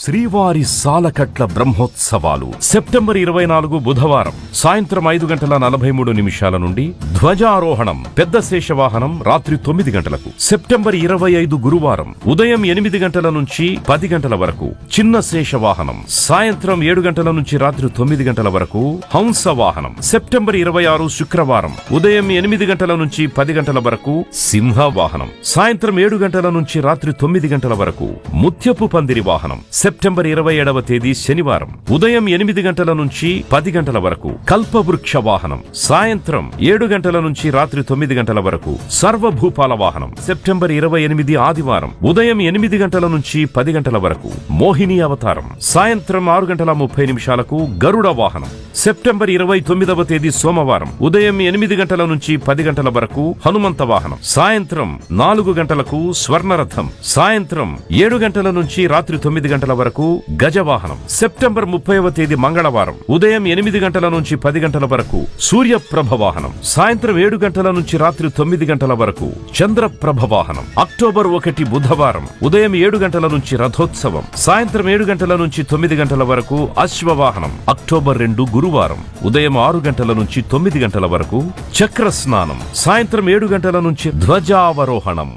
శ్రీవారి సాలకట్ల బ్రహ్మోత్సవాలు సెప్టెంబర్ 24 బుధవారం సాయంత్రం 5:43 నుండి ధ్వజారోహణం పెద్ద శేషవాహనం రాత్రి 9 గంటలకు. సెప్టెంబర్ 25 గురువారం ఉదయం 8 గంటల నుంచి 10 గంటల వరకు చిన్న శేషవాహనం, సాయంత్రం 7 గంటల నుంచి రాత్రి 9 గంటల వరకు హంస వాహనం. సెప్టెంబర్ 26 శుక్రవారం ఉదయం 8 గంటల నుంచి 10 గంటల వరకు సింహ వాహనం, సాయంత్రం 7 గంటల నుంచి రాత్రి 9 గంటల వరకు ముత్యపు పందిరి వాహనం. సెప్టెంబర్ 27వ తేదీ శనివారం ఉదయం 8 గంటల నుంచి 10 గంటల వరకు కల్పవృక్ష వాహనం, సాయంత్రం 7 గంటల నుంచి రాత్రి 9 గంటల వరకు సర్వభూపాల వాహనం. సెప్టెంబర్ 28 ఆదివారం ఉదయం 8 గంటల నుంచి 10 గంటల వరకు మోహిని అవతారం, సాయంత్రం 6:30 గరుడ వాహనం. సెప్టెంబర్ 29వ తేదీ సోమవారం ఉదయం 8 గంటల నుంచి 10 గంటల వరకు హనుమంత వాహనం, సాయంత్రం 4 గంటలకు స్వర్ణరథం, సాయంత్రం 7 గంటల నుంచి రాత్రి 9 గంటల వరకు గజవాహనం. సెప్టెంబర్ 30వ తేదీ మంగళవారం ఉదయం 8 గంటల నుంచి 10 గంటల వరకు సూర్యప్రభ వాహనం, సాయంత్రం 7 గంటల నుంచి రాత్రి 9 గంటల వరకు చంద్రప్రభ వాహనం. అక్టోబర్ 1 బుధవారం ఉదయం 7 గంటల నుంచి రథోత్సవం, సాయంత్రం 7 గంటల నుంచి 9 గంటల వరకు అశ్వవాహనం. అక్టోబర్ 2 గురువారం ఉదయం 6 గంటల నుంచి 9 గంటల వరకు చక్ర స్నానం, సాయంత్రం 7 గంటల నుంచి ధ్వజావరోహణం.